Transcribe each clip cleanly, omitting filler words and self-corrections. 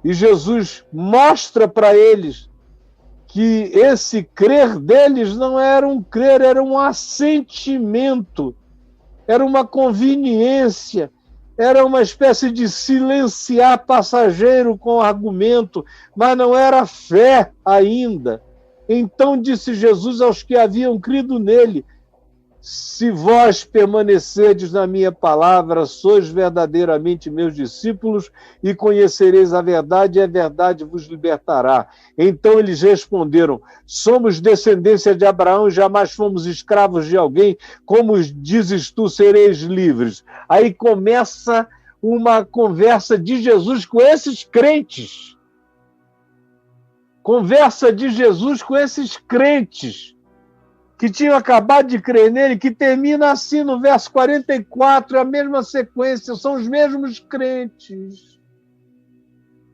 E Jesus mostra para eles que esse crer deles não era um crer, era um assentimento, era uma conveniência, era uma espécie de silenciar passageiro com argumento, mas não era fé ainda. Então disse Jesus aos que haviam crido nele: se vós permanecerdes na minha palavra, sois verdadeiramente meus discípulos e conhecereis a verdade, e a verdade vos libertará. Então eles responderam: somos descendência de Abraão, jamais fomos escravos de alguém, como dizes tu, sereis livres. Aí começa uma conversa de Jesus com esses crentes. Conversa de Jesus com esses crentes que tinham acabado de crer nele, que termina assim no verso 44, é a mesma sequência, são os mesmos crentes,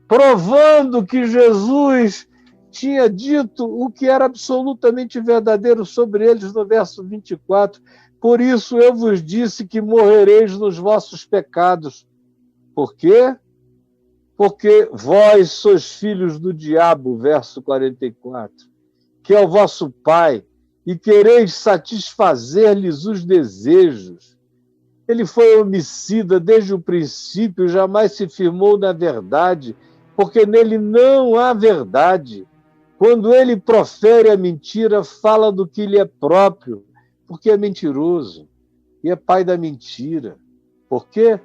provando que Jesus tinha dito o que era absolutamente verdadeiro sobre eles no verso 24. Por isso eu vos disse que morrereis nos vossos pecados. Por quê? Porque vós sois filhos do diabo, verso 44, que é o vosso pai, e quereis satisfazer-lhes os desejos. Ele foi homicida desde o princípio, jamais se firmou na verdade, porque nele não há verdade. Quando ele profere a mentira, fala do que lhe é próprio, porque é mentiroso e é pai da mentira. Por quê?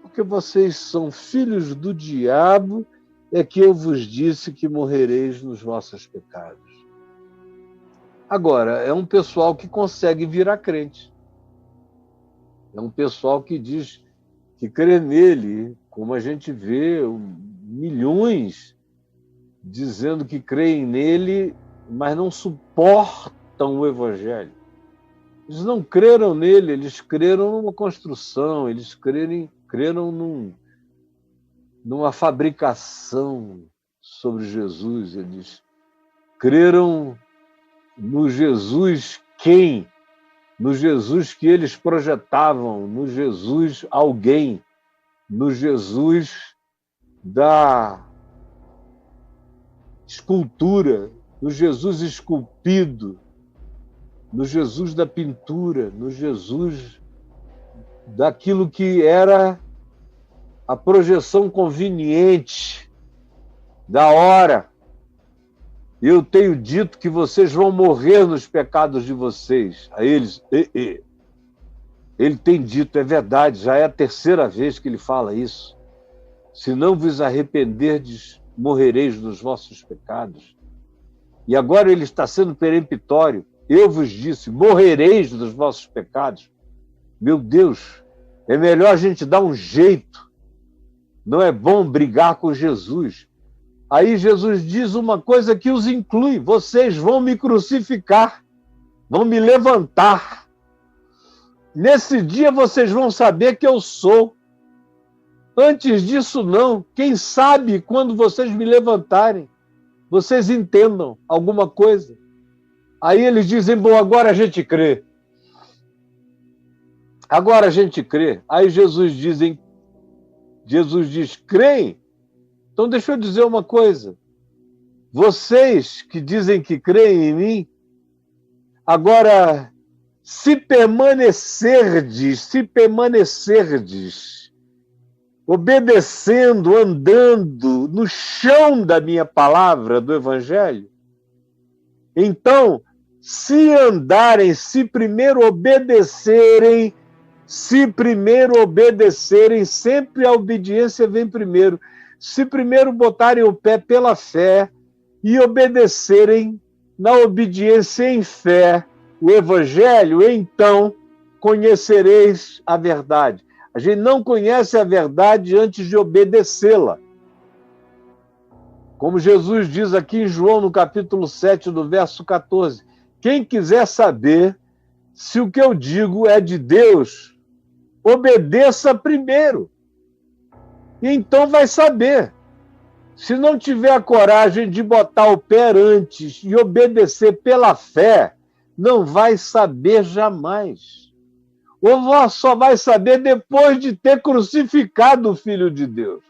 Porque vocês são filhos do diabo, é que eu vos disse que morrereis nos vossos pecados. Agora, é um pessoal que consegue virar crente. É um pessoal que diz que crê nele, como a gente vê milhões dizendo que creem nele, mas não suportam o evangelho. Eles não creram nele, eles creram numa construção, eles creram numa fabricação sobre Jesus, eles creram no Jesus quem? No Jesus que eles projetavam, no Jesus alguém, no Jesus da escultura, no Jesus esculpido, no Jesus da pintura, no Jesus daquilo que era a projeção conveniente da hora. Eu tenho dito que vocês vão morrer nos pecados de vocês. A eles, ele tem dito, é verdade, já é a terceira vez que ele fala isso. Se não vos arrependerdes, morrereis nos vossos pecados. E agora ele está sendo peremptório. Eu vos disse, morrereis nos vossos pecados. Meu Deus, é melhor a gente dar um jeito. Não é bom brigar com Jesus. Aí Jesus diz uma coisa que os inclui: vocês vão me crucificar, vão me levantar. Nesse dia vocês vão saber que eu sou. Antes disso, não. Quem sabe quando vocês me levantarem, vocês entendam alguma coisa. Aí eles dizem, bom, agora a gente crê. Agora a gente crê. Aí Jesus diz, creem? Então deixa eu dizer uma coisa. Vocês que dizem que creem em mim, agora, se permanecerdes, obedecendo, andando no chão da minha palavra, do Evangelho, então, se andarem, se primeiro obederem, sempre a obediência vem primeiro. Se primeiro botarem o pé pela fé e obedecerem na obediência em fé o Evangelho, então conhecereis a verdade. A gente não conhece a verdade antes de obedecê-la. Como Jesus diz aqui em João, no capítulo 7, do verso 14, quem quiser saber se o que eu digo é de Deus, obedeça primeiro. E então vai saber. Se não tiver a coragem de botar o pé antes e obedecer pela fé, não vai saber jamais. Ou só vai saber depois de ter crucificado o Filho de Deus.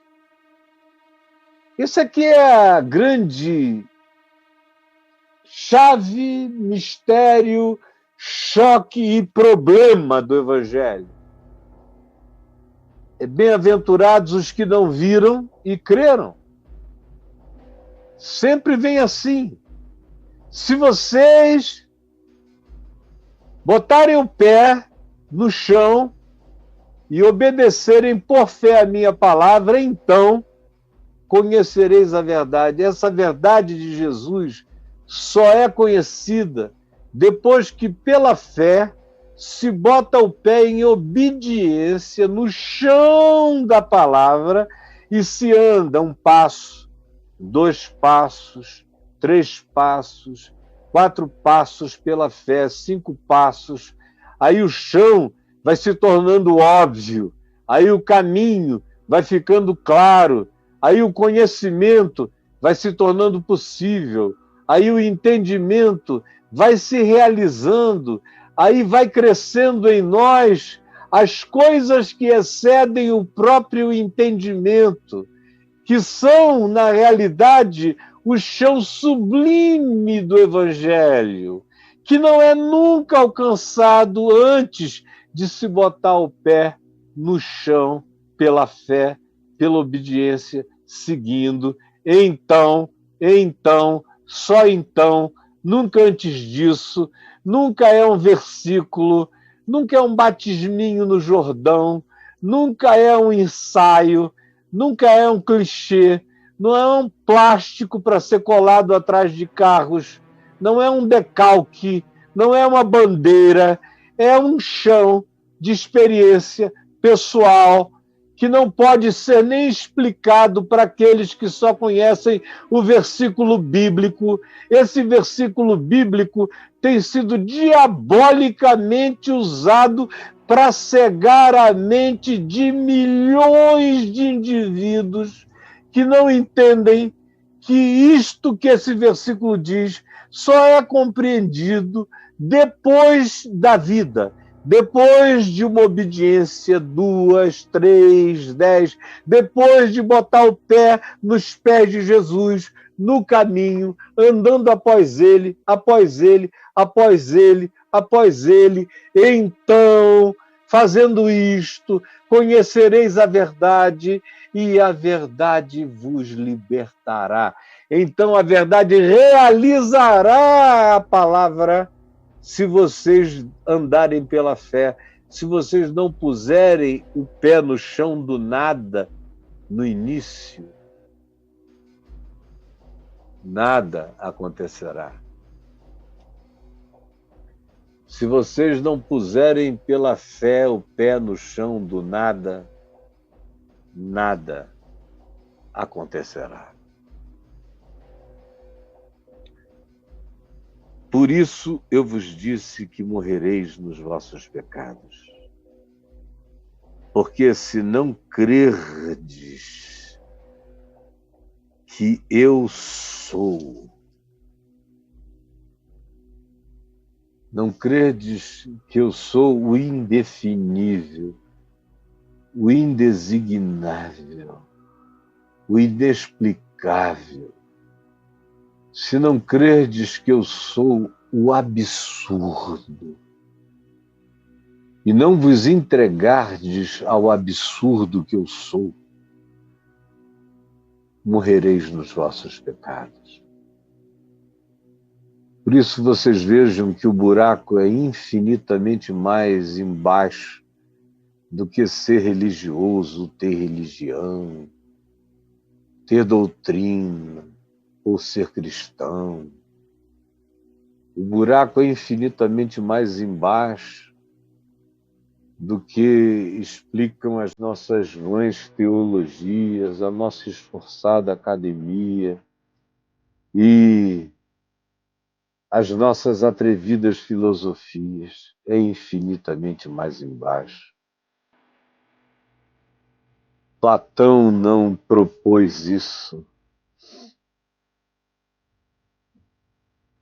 Isso aqui é a grande chave, mistério, choque e problema do Evangelho. É bem-aventurados os que não viram e creram. Sempre vem assim. Se vocês botarem o pé no chão e obedecerem por fé a minha palavra, então conhecereis a verdade. Essa verdade de Jesus só é conhecida depois que, pela fé, se bota o pé em obediência no chão da palavra e se anda 1 passo, 2 passos, 3 passos, 4 passos pela fé, 5 passos. Aí o chão vai se tornando óbvio, aí o caminho vai ficando claro, aí o conhecimento vai se tornando possível, aí o entendimento vai se realizando, aí vai crescendo em nós as coisas que excedem o próprio entendimento, que são, na realidade, o chão sublime do Evangelho, que não é nunca alcançado antes de se botar o pé no chão pela fé, pela obediência, seguindo. Então, só então, nunca antes disso, nunca é um versículo, nunca é um batisminho no Jordão, nunca é um ensaio, nunca é um clichê, não é um plástico para ser colado atrás de carros, não é um decalque, não é uma bandeira, é um chão de experiência pessoal que não pode ser nem explicado para aqueles que só conhecem o versículo bíblico. Esse versículo bíblico tem sido diabolicamente usado para cegar a mente de milhões de indivíduos que não entendem que isto que esse versículo diz só é compreendido depois da vida, depois de uma obediência 2, 3, 10, depois de botar o pé nos pés de Jesus, no caminho, andando após ele, após ele, após ele, após ele. Então, fazendo isto, conhecereis a verdade e a verdade vos libertará. Então, a verdade realizará a palavra se vocês andarem pela fé, se vocês não puserem o pé no chão do nada no início, nada acontecerá. Se vocês não puserem pela fé o pé no chão do nada, nada acontecerá. Por isso eu vos disse que morrereis nos vossos pecados. Porque se não crerdes que eu sou, não crerdes que eu sou o indefinível, o indesignável, o inexplicável, se não crerdes que eu sou o absurdo, e não vos entregardes ao absurdo que eu sou, morrereis nos vossos pecados. Por isso vocês vejam que o buraco é infinitamente mais embaixo do que ser religioso, ter religião, ter doutrina ou ser cristão. O buraco é infinitamente mais embaixo do que explicam as nossas vãs teologias, a nossa esforçada academia e as nossas atrevidas filosofias. É infinitamente mais embaixo. Platão não propôs isso.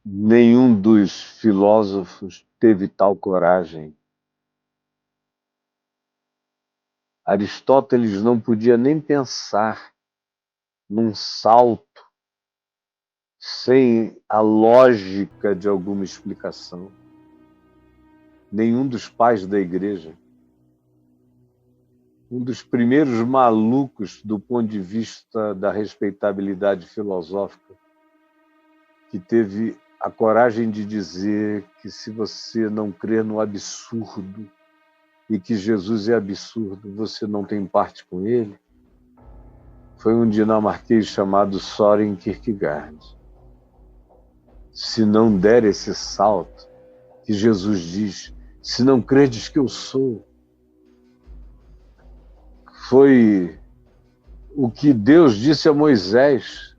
Nenhum dos filósofos teve tal coragem. Aristóteles não podia nem pensar num salto, sem a lógica de alguma explicação. Nenhum dos pais da igreja, um dos primeiros malucos do ponto de vista da respeitabilidade filosófica, que teve a coragem de dizer que se você não crer no absurdo e que Jesus é absurdo, você não tem parte com ele, foi um dinamarquês chamado Søren Kierkegaard. Se não der esse salto, que Jesus diz, se não credes que eu sou, foi o que Deus disse a Moisés,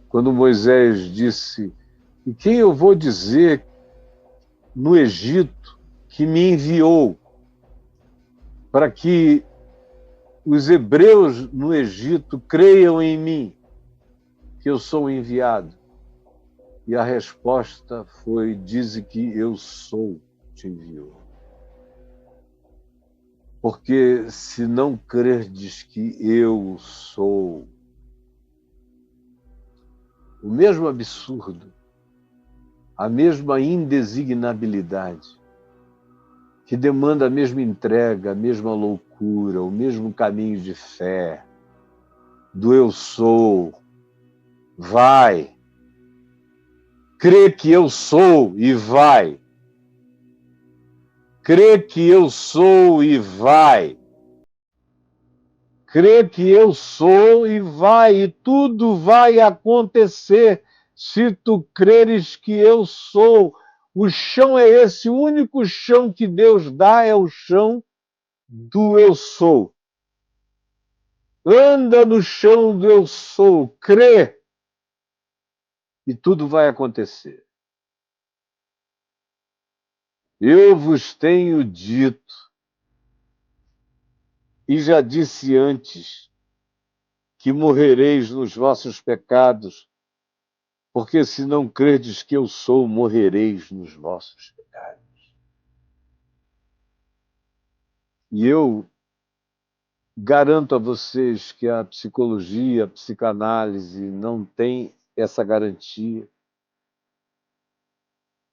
quando Moisés disse, e quem eu vou dizer no Egito que me enviou para que os hebreus no Egito creiam em mim, que eu sou o enviado? E a resposta foi, dize que eu sou, te enviou. Porque se não crerdes que eu sou, o mesmo absurdo, a mesma indesignabilidade, que demanda a mesma entrega, a mesma loucura, o mesmo caminho de fé, do eu sou, vai, crê que eu sou e vai, crê que eu sou e vai, crê que eu sou e vai, e tudo vai acontecer se tu creres que eu sou. O chão é esse, o único chão que Deus dá é o chão do eu sou. Anda no chão do eu sou, crê, e tudo vai acontecer. Eu vos tenho dito, e já disse antes, que morrereis nos vossos pecados, porque se não credes que eu sou, morrereis nos vossos pecados. E eu garanto a vocês que a psicologia, a psicanálise não tem essa garantia.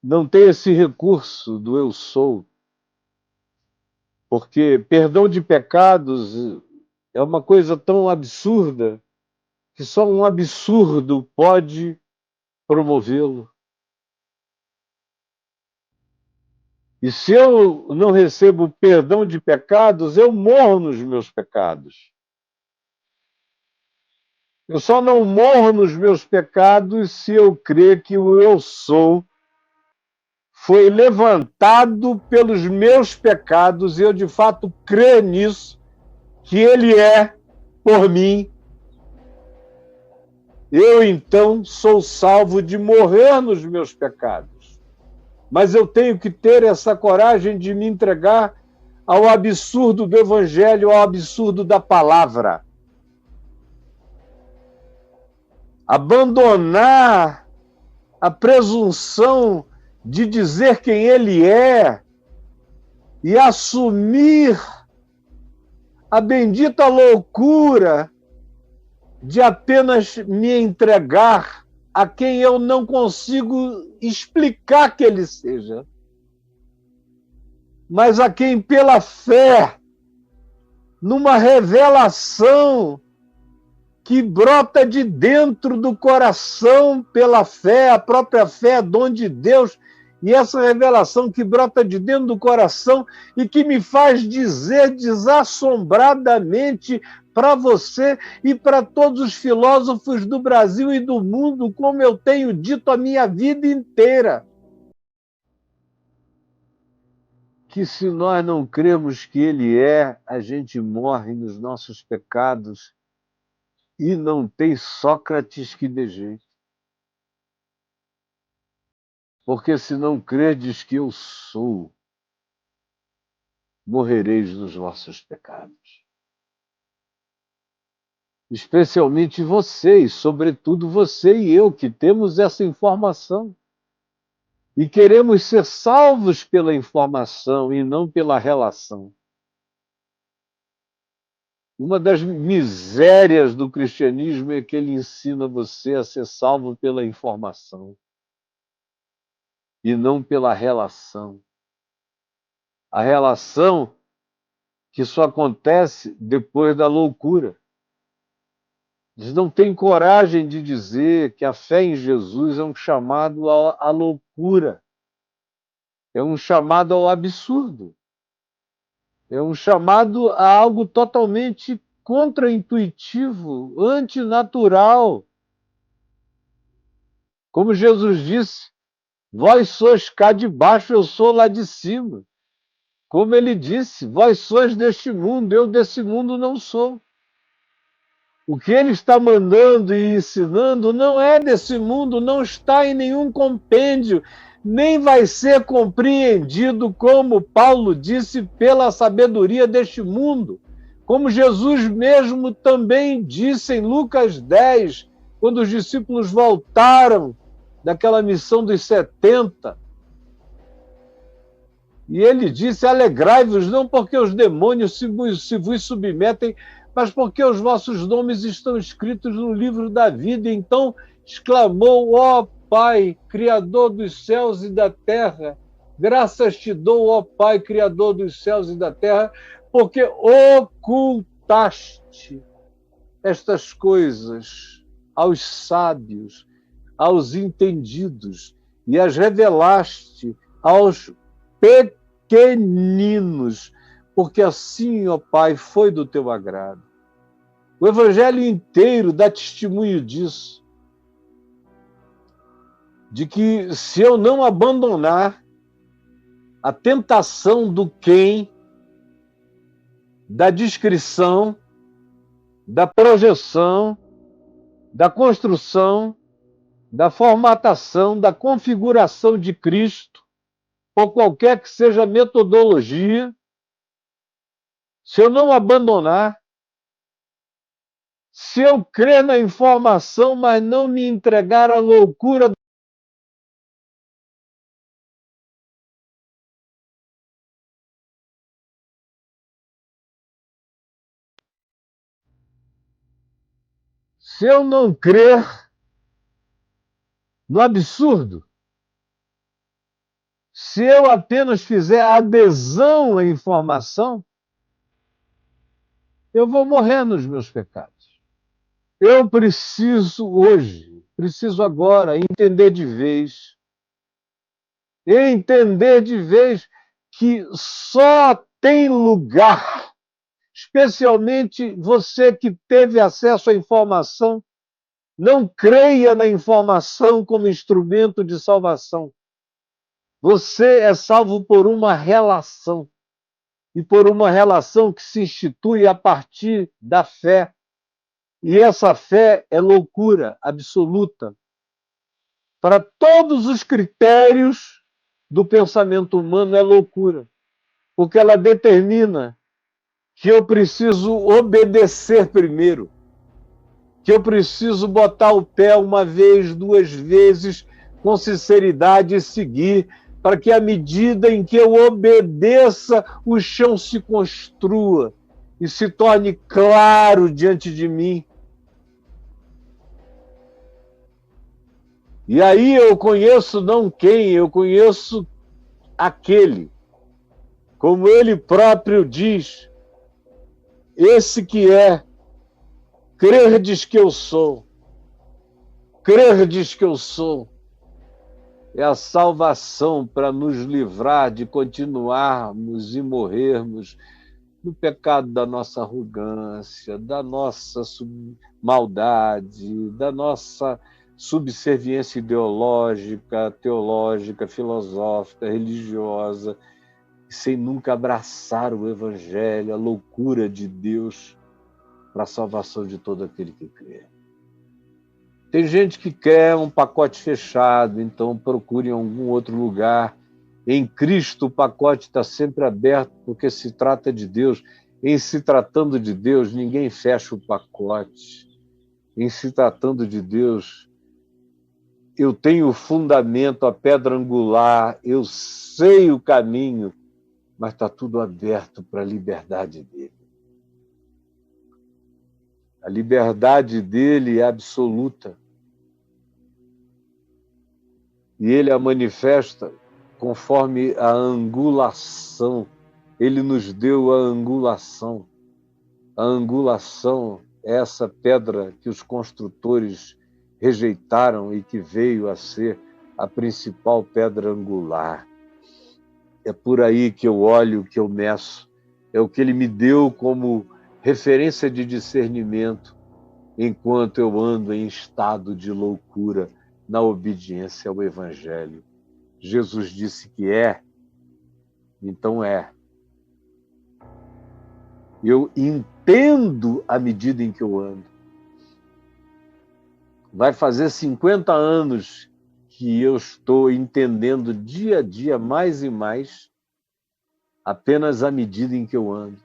Não tem esse recurso do eu sou. Porque perdão de pecados é uma coisa tão absurda que só um absurdo pode promovê-lo. E se eu não recebo perdão de pecados, eu morro nos meus pecados. Eu só não morro nos meus pecados se eu crer que o eu sou foi levantado pelos meus pecados e eu de fato creio nisso, que ele é por mim. Eu então sou salvo de morrer nos meus pecados. Mas eu tenho que ter essa coragem de me entregar ao absurdo do Evangelho, ao absurdo da palavra. Abandonar a presunção de dizer quem ele é e assumir a bendita loucura de apenas me entregar a quem eu não consigo explicar que ele seja, mas a quem pela fé, numa revelação que brota de dentro do coração pela fé, a própria fé é dom de Deus, e essa revelação que brota de dentro do coração e que me faz dizer desassombradamente para você e para todos os filósofos do Brasil e do mundo, como eu tenho dito a minha vida inteira, que se nós não cremos que ele é, a gente morre nos nossos pecados e não tem Sócrates que dê jeito. Porque se não credes que eu sou, morrereis nos vossos pecados. Especialmente vocês, sobretudo você e eu, que temos essa informação. E queremos ser salvos pela informação e não pela relação. Uma das misérias do cristianismo é que ele ensina você a ser salvo pela informação e não pela relação. A relação que só acontece depois da loucura. Eles não têm coragem de dizer que a fé em Jesus é um chamado à loucura, é um chamado ao absurdo, é um chamado a algo totalmente contraintuitivo, antinatural. Como Jesus disse, vós sois cá de baixo, eu sou lá de cima. Como ele disse, vós sois deste mundo, eu desse mundo não sou. O que ele está mandando e ensinando não é desse mundo, não está em nenhum compêndio, nem vai ser compreendido, como Paulo disse, pela sabedoria deste mundo. Como Jesus mesmo também disse em Lucas 10, quando os discípulos voltaram daquela missão dos 70. E ele disse, alegrai-vos, não porque os demônios se vos submetem, mas porque os vossos nomes estão escritos no livro da vida. Então exclamou, ó Pai, Criador dos céus e da terra, graças te dou, ó Pai, Criador dos céus e da terra, porque ocultaste estas coisas aos sábios, aos entendidos, e as revelaste aos pequeninos, porque assim, ó Pai, foi do teu agrado. O Evangelho inteiro dá testemunho disso, de que se eu não abandonar a tentação do quem, da descrição, da projeção, da construção, da formatação, da configuração de Cristo, por qualquer que seja a metodologia, se eu não abandonar, se eu crer na informação, mas não me entregar à loucura, se eu não crer no absurdo, se eu apenas fizer adesão à informação, eu vou morrer nos meus pecados. Eu preciso hoje, preciso agora entender de vez que só tem lugar, especialmente você que teve acesso à informação, não creia na informação como instrumento de salvação. Você é salvo por uma relação, e por uma relação que se institui a partir da fé. E essa fé é loucura absoluta para todos os critérios do pensamento humano, é loucura, porque ela determina que eu preciso obedecer primeiro, que eu preciso botar o pé uma vez, duas vezes, com sinceridade e seguir, para que à medida em que eu obedeça, o chão se construa e se torne claro diante de mim. E aí eu conheço não quem, eu conheço aquele. Como ele próprio diz, esse que é, crerdes que eu sou, crerdes que eu sou, é a salvação para nos livrar de continuarmos e morrermos no pecado da nossa arrogância, da nossa maldade, da nossa subserviência ideológica, teológica, filosófica, religiosa, sem nunca abraçar o Evangelho, a loucura de Deus para a salvação de todo aquele que crê. Tem gente que quer um pacote fechado, então procure em algum outro lugar. Em Cristo o pacote está sempre aberto, porque se trata de Deus. Em se tratando de Deus, ninguém fecha o pacote. Em se tratando de Deus, eu tenho o fundamento, a pedra angular, eu sei o caminho, mas está tudo aberto para a liberdade dele. A liberdade dele é absoluta. E ele a manifesta conforme a angulação. Ele nos deu a angulação. A angulação é essa pedra que os construtores rejeitaram e que veio a ser a principal pedra angular. É por aí que eu olho, que eu meço. É o que ele me deu como referência de discernimento enquanto eu ando em estado de loucura na obediência ao Evangelho. Jesus disse que é, então é. Eu entendo à medida em que eu ando. Vai fazer 50 anos que eu estou entendendo dia a dia mais e mais, apenas à medida em que eu ando.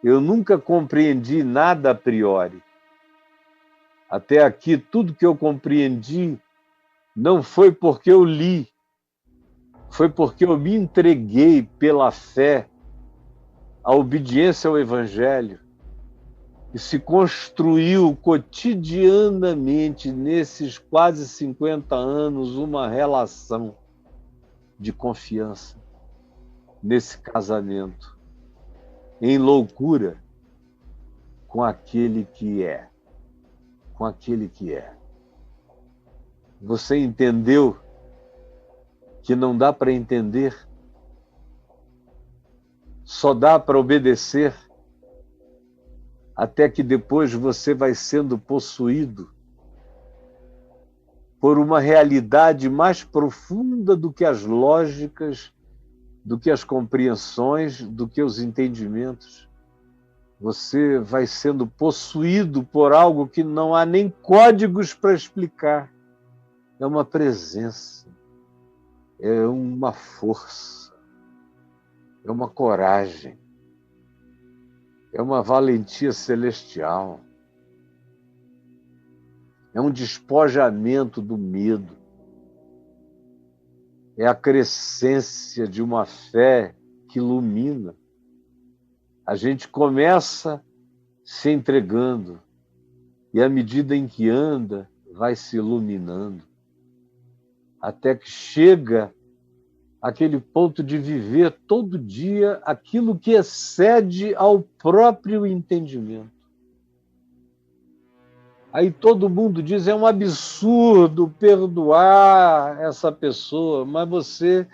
Eu nunca compreendi nada a priori. Até aqui, tudo que eu compreendi não foi porque eu li, foi porque eu me entreguei pela fé à obediência ao Evangelho e se construiu cotidianamente, nesses quase 50 anos, uma relação de confiança nesse casamento, em loucura com aquele que é. Com aquele que é. Você entendeu que não dá para entender? Só dá para obedecer até que depois você vai sendo possuído por uma realidade mais profunda do que as lógicas, do que as compreensões, do que os entendimentos. Você vai sendo possuído por algo que não há nem códigos para explicar. É uma presença, é uma força, é uma coragem, é uma valentia celestial, é um despojamento do medo, é a crescência de uma fé que ilumina. A gente começa se entregando e, à medida em que anda, vai se iluminando, até que chega aquele ponto de viver todo dia aquilo que excede ao próprio entendimento. Aí todo mundo diz, é um absurdo perdoar essa pessoa, mas você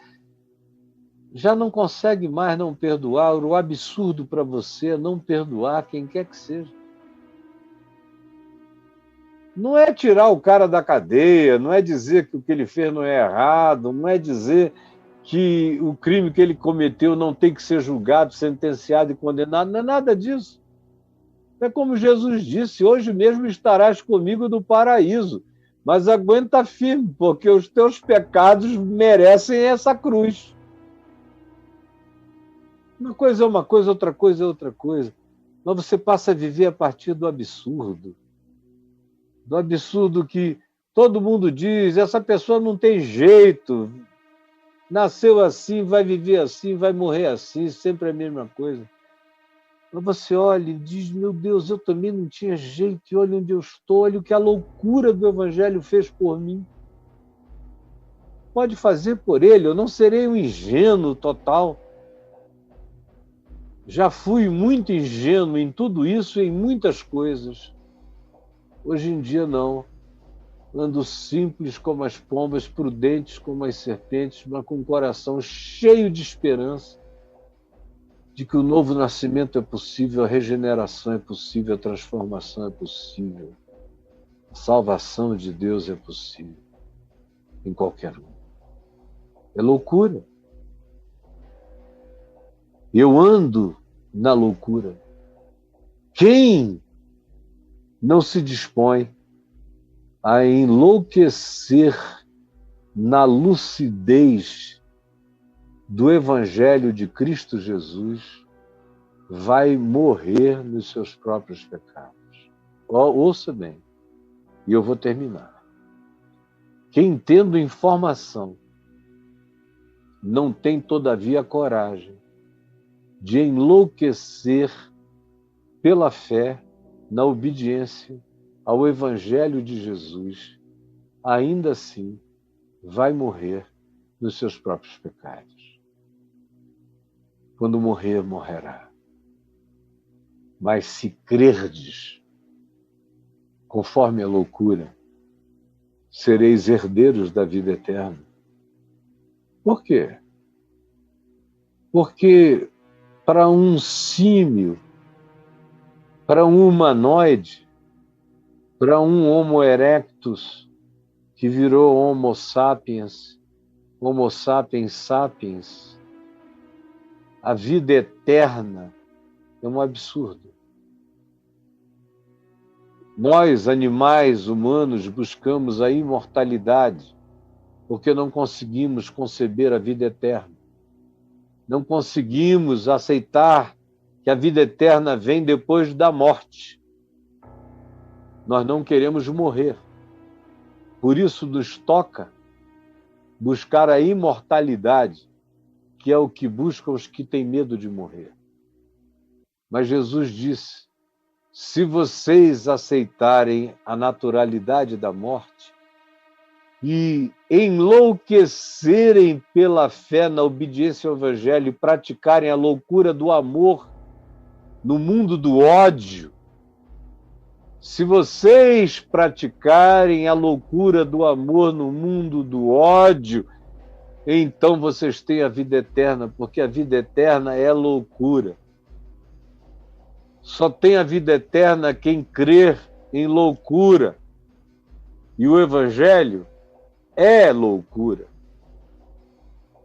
já não consegue mais não perdoar. O absurdo para você é não perdoar quem quer que seja. Não é tirar o cara da cadeia, não é dizer que o que ele fez não é errado, não é dizer que o crime que ele cometeu não tem que ser julgado, sentenciado e condenado, não é nada disso. É como Jesus disse, hoje mesmo estarás comigo no paraíso, mas aguenta firme, porque os teus pecados merecem essa cruz. Uma coisa é uma coisa, outra coisa é outra coisa. Mas você passa a viver a partir do absurdo que todo mundo diz, essa pessoa não tem jeito, nasceu assim, vai viver assim, vai morrer assim, sempre a mesma coisa. Mas você olha e diz, meu Deus, eu também não tinha jeito, e olha onde eu estou, olha o que a loucura do Evangelho fez por mim. Pode fazer por ele, eu não serei um ingênuo total. Já fui muito ingênuo em tudo isso e em muitas coisas. Hoje em dia não. Ando simples como as pombas, prudentes como as serpentes, mas com o coração cheio de esperança de que o novo nascimento é possível, a regeneração é possível, a transformação é possível, a salvação de Deus é possível em qualquer um. É loucura. Eu ando na loucura. Quem não se dispõe a enlouquecer na lucidez do Evangelho de Cristo Jesus vai morrer nos seus próprios pecados. Ouça bem, e eu vou terminar. Quem tendo informação não tem, todavia, coragem de enlouquecer pela fé na obediência ao Evangelho de Jesus, ainda assim vai morrer nos seus próprios pecados. Quando morrer, morrerá. Mas se crerdes, conforme a loucura, sereis herdeiros da vida eterna. Por quê? Porque para um símio, para um humanoide, para um Homo erectus que virou Homo sapiens sapiens, a vida eterna é um absurdo. Nós, animais humanos, buscamos a imortalidade porque não conseguimos conceber a vida eterna. Não conseguimos aceitar que a vida eterna vem depois da morte. Nós não queremos morrer. Por isso nos toca buscar a imortalidade, que é o que buscam os que têm medo de morrer. Mas Jesus disse: se vocês aceitarem a naturalidade da morte e enlouquecerem pela fé na obediência ao Evangelho e praticarem a loucura do amor no mundo do ódio, se vocês praticarem a loucura do amor no mundo do ódio, então vocês têm a vida eterna, porque a vida eterna é loucura. Só tem a vida eterna quem crer em loucura. E o Evangelho é loucura.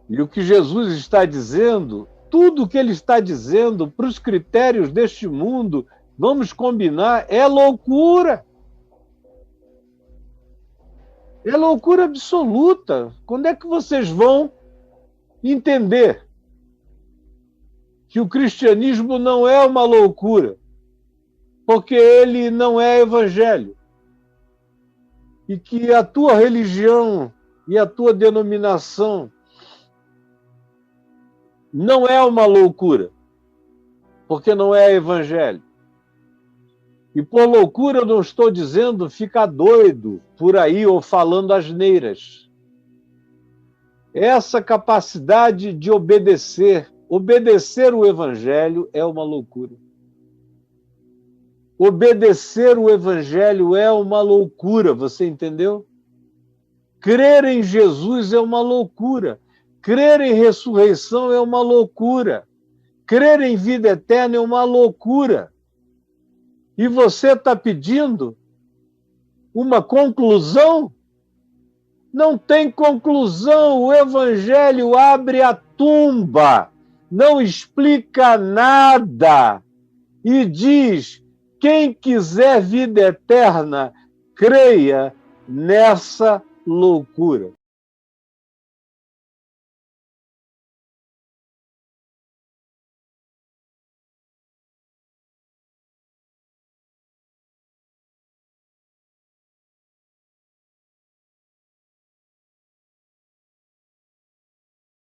E o que Jesus está dizendo, tudo o que ele está dizendo para os critérios deste mundo, vamos combinar, é loucura. É loucura absoluta. Quando é que vocês vão entender que o cristianismo não é uma loucura? Porque ele não é evangelho. E que a tua religião e a tua denominação não é uma loucura, porque não é evangelho. E por loucura eu não estou dizendo ficar doido por aí ou falando asneiras. Essa capacidade de obedecer o Evangelho é uma loucura. Obedecer o Evangelho é uma loucura, você entendeu? Crer em Jesus é uma loucura. Crer em ressurreição é uma loucura. Crer em vida eterna é uma loucura. E você está pedindo uma conclusão? Não tem conclusão. O Evangelho abre a tumba, não explica nada e diz: quem quiser vida eterna, creia nessa loucura.